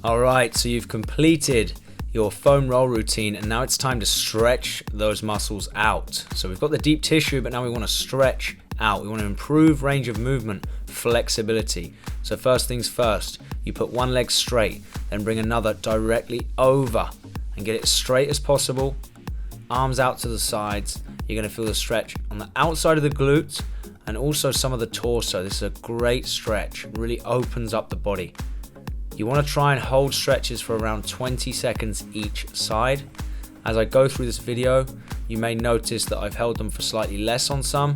Alright, so you've completed your foam roll routine and now it's time to stretch those muscles out. So we've got the deep tissue, but now we want to stretch out. We want to improve range of movement, flexibility. So first things first, you put one leg straight, then bring another directly over and get it as straight as possible. Arms out to the sides. You're going to feel the stretch on the outside of the glutes and also some of the torso. This is a great stretch. It really opens up the body. You want to try and hold stretches for around 20 seconds each side. As I go through this video, you may notice that I've held them for slightly less on some.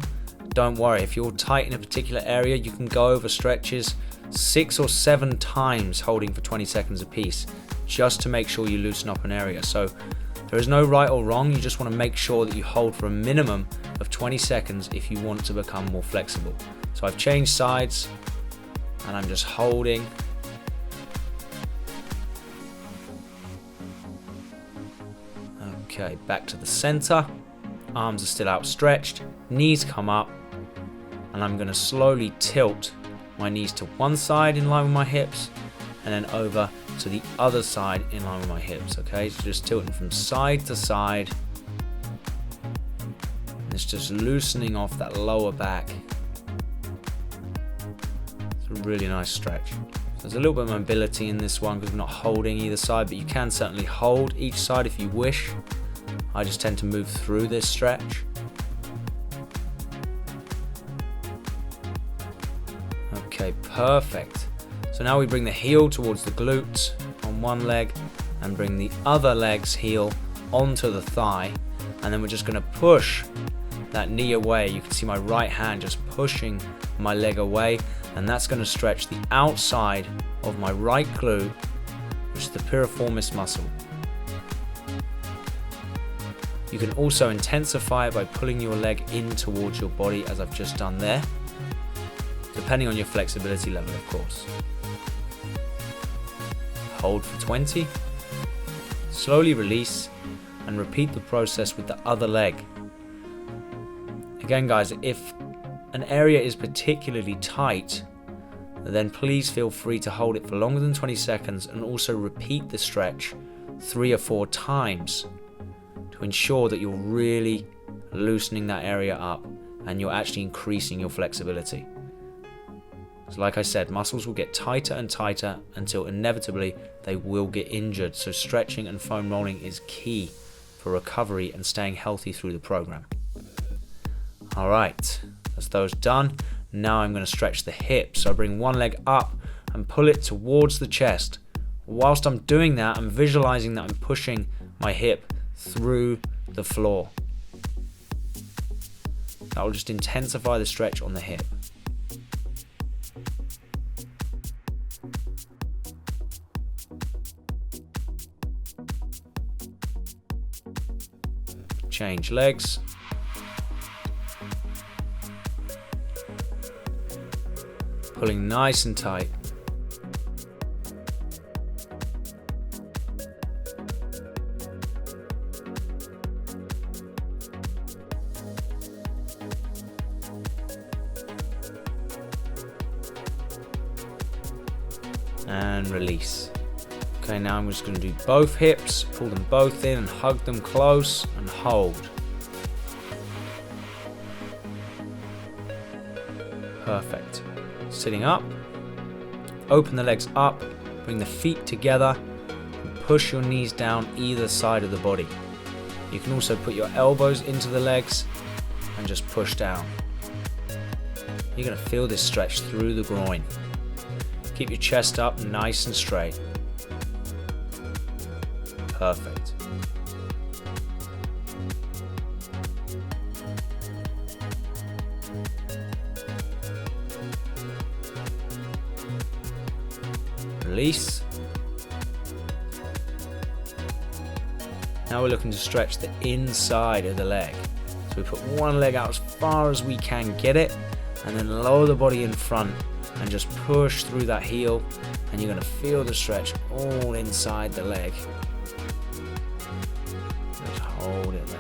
Don't worry, if you're tight in a particular area, you can go over stretches 6 or 7 times holding for 20 seconds apiece, just to make sure you loosen up an area. So there is no right or wrong, you just want to make sure that you hold for a minimum of 20 seconds if you want to become more flexible. So I've changed sides and I'm just holding. Okay, back to the center. Arms are still outstretched, knees come up, and I'm going to slowly tilt my knees to one side in line with my hips, and then over to the other side in line with my hips. Okay, so just tilting from side to side. And it's just loosening off that lower back. It's a really nice stretch. There's a little bit of mobility in this one because we're not holding either side, but you can certainly hold each side if you wish. I just tend to move through this stretch. Okay, perfect. So now we bring the heel towards the glutes on one leg and bring the other leg's heel onto the thigh. And then we're just going to push that knee away. You can see my right hand just pushing my leg away. And that's going to stretch the outside of my right glute, which is the piriformis muscle. You can also intensify it by pulling your leg in towards your body, as I've just done there, depending on your flexibility level, of course. Hold for 20, slowly release, and repeat the process with the other leg. Again, guys, if an area is particularly tight, then please feel free to hold it for longer than 20 seconds and also repeat the stretch 3 or 4 times to ensure that you're really loosening that area up and you're actually increasing your flexibility. So like I said, muscles will get tighter and tighter until inevitably they will get injured. So stretching and foam rolling is key for recovery and staying healthy through the program. All right, that's those done. Now I'm going to stretch the hips. So I bring one leg up and pull it towards the chest. Whilst I'm doing that, I'm visualizing that I'm pushing my hip through the floor. That will just intensify the stretch on the hip. Change legs. Pulling nice and tight. And release. Okay, now I'm just going to do both hips, pull them both in and hug them close and hold. Perfect. Sitting up, open the legs up, bring the feet together and push your knees down either side of the body. You can also put your elbows into the legs and just push down. You're going to feel this stretch through the groin. Keep your chest up nice and straight. Perfect. Release. Now we're looking to stretch the inside of the leg. So we put one leg out as far as we can get it, and then lower the body in front and just push through that heel, and you're going to feel the stretch all inside the leg. Just hold it there.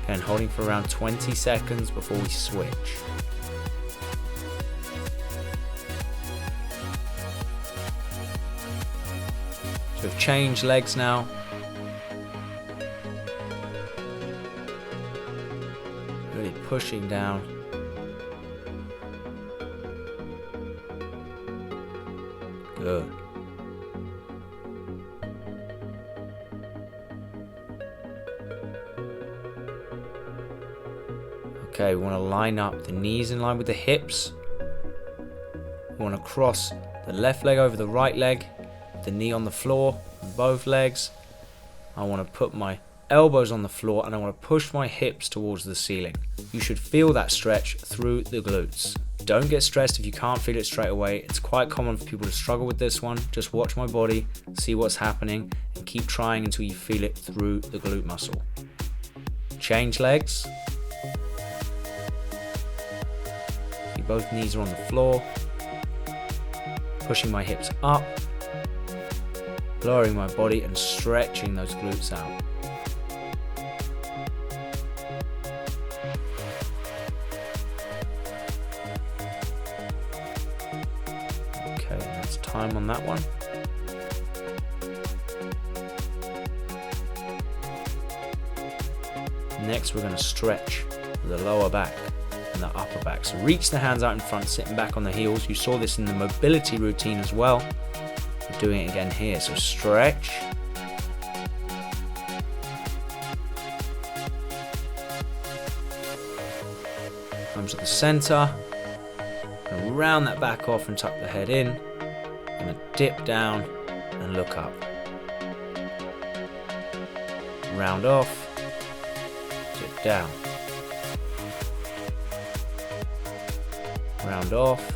Again, holding for around 20 seconds before we switch. So we've changed legs now. Really pushing down. Good. Okay, we want to line up the knees in line with the hips. We want to cross the left leg over the right leg, the knee on the floor, both legs. I want to put my elbows on the floor and I want to push my hips towards the ceiling. You should feel that stretch through the glutes. Don't get stressed if you can't feel it straight away. It's quite common for people to struggle with this one. Just watch my body, see what's happening, and keep trying until you feel it through the glute muscle. Change legs. Both knees are on the floor. Pushing my hips up, lowering my body and stretching those glutes out. Okay, that's time on that one. Next, we're going to stretch the lower back and the upper back. So reach the hands out in front, sitting back on the heels. You saw this in the mobility routine as well. We're doing it again here. So stretch. Come to the center. And round that back off and tuck the head in. And dip down and look up. Round off. Dip down. Round off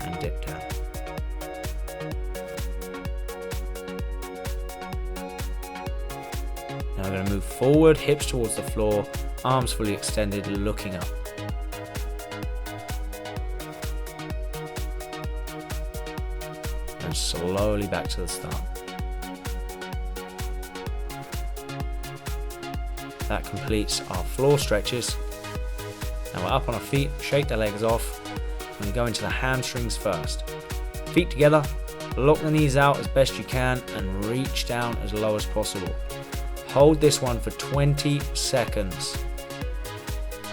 and dip down. Now we're going to move forward, hips towards the floor, arms fully extended, looking up. And slowly back to the start. That completes our floor stretches. Now we're up on our feet, shake the legs off, and we go into the hamstrings first. Feet together, lock the knees out as best you can, and reach down as low as possible. Hold this one for 20 seconds.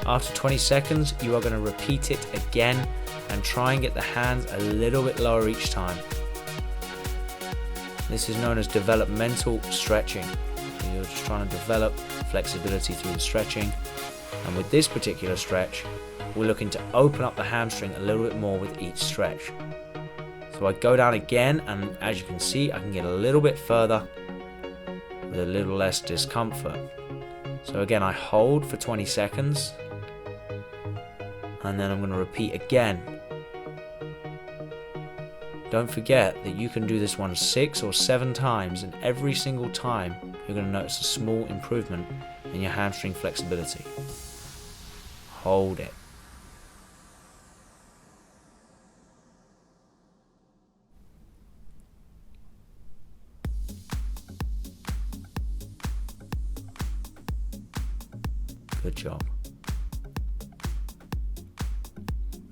After 20 seconds, you are going to repeat it again and try and get the hands a little bit lower each time. This is known as developmental stretching. So you're just trying to develop flexibility through the stretching. And with this particular stretch, we're looking to open up the hamstring a little bit more with each stretch. So I go down again, and as you can see, I can get a little bit further with a little less discomfort. So again, I hold for 20 seconds, and then I'm going to repeat again. Don't forget that you can do this one 6 or 7 times, and every single time you're going to notice a small improvement in your hamstring flexibility. Hold it. Good job.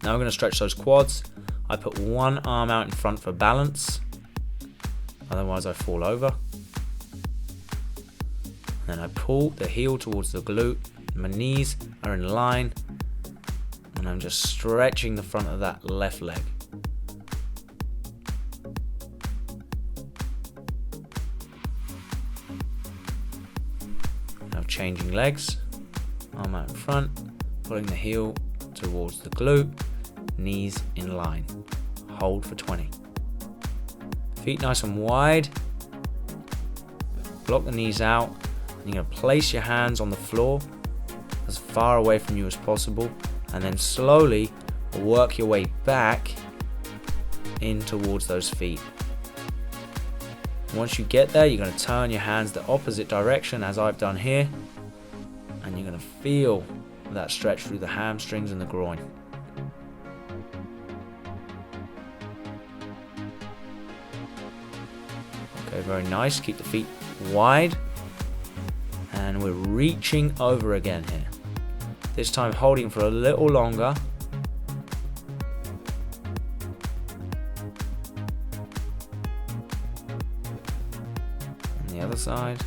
Now we're going to stretch those quads. I put one arm out in front for balance, otherwise I fall over. Then I pull the heel towards the glute. My knees are in line, and I'm just stretching the front of that left leg. Now changing legs, arm out in front, pulling the heel towards the glute, knees in line. Hold for 20. Feet nice and wide. Block the knees out, and you're going to place your hands on the floor as far away from you as possible, and then slowly work your way back in towards those feet. Once you get there, you're going to turn your hands the opposite direction as I've done here, and you're going to feel that stretch through the hamstrings and the groin. Okay, very nice. Keep the feet wide, and we're reaching over again here. This time holding for a little longer. the other side.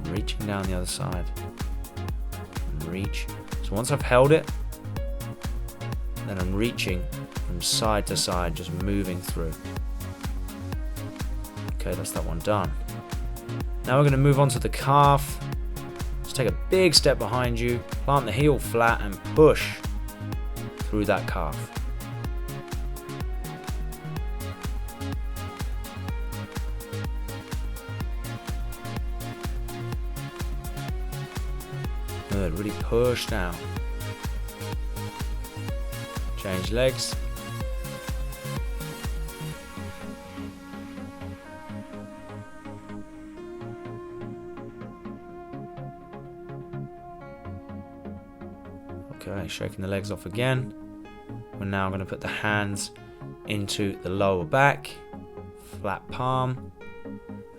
Reaching down the other side. And reach. So once I've held it, then I'm reaching from side to side, just moving through. Okay, that's that one done. Now we're going to move on to the calf. Just take a big step behind you, plant the heel flat and push through that calf. Good, really push down. Change legs. Okay, shaking the legs off again. We're now going to put the hands into the lower back, flat palm,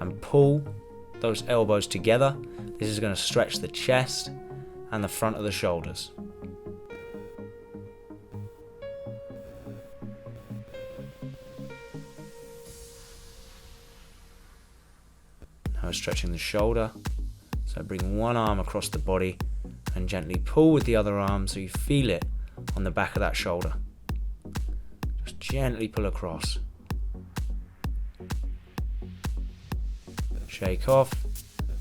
and pull those elbows together. This is going to stretch the chest and the front of the shoulders. Now stretching the shoulder. So bring one arm across the body and gently pull with the other arm so you feel it on the back of that shoulder. Just gently pull across. Shake off,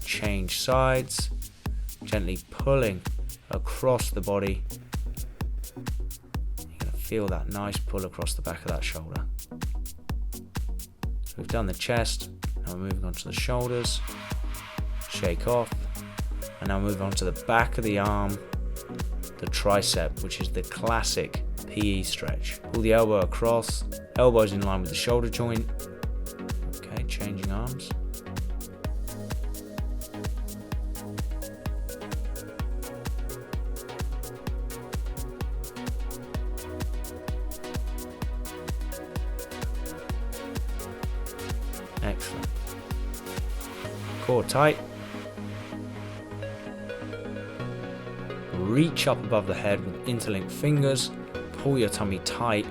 change sides, gently pulling across the body. You're going to feel that nice pull across the back of that shoulder. So we've done the chest, now we're moving on to the shoulders. Shake off, and now move on to the back of the arm, the tricep, which is the classic PE stretch. Pull the elbow across, elbows in line with the shoulder joint. Okay, changing arms. Excellent. Core tight. Reach up above the head with interlinked fingers. Pull your tummy tight,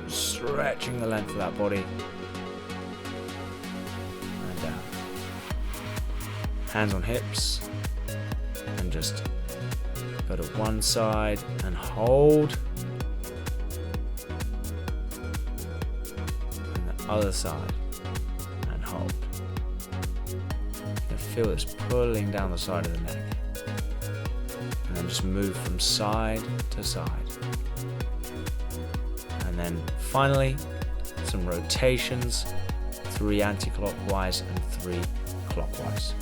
stretching the length of that body. And down. Hands on hips. And just go to one side and hold. And the other side and hold. You can feel this pulling down the side of the neck. And then just move from side to side. And then finally, some rotations, 3 anti-clockwise and 3 clockwise.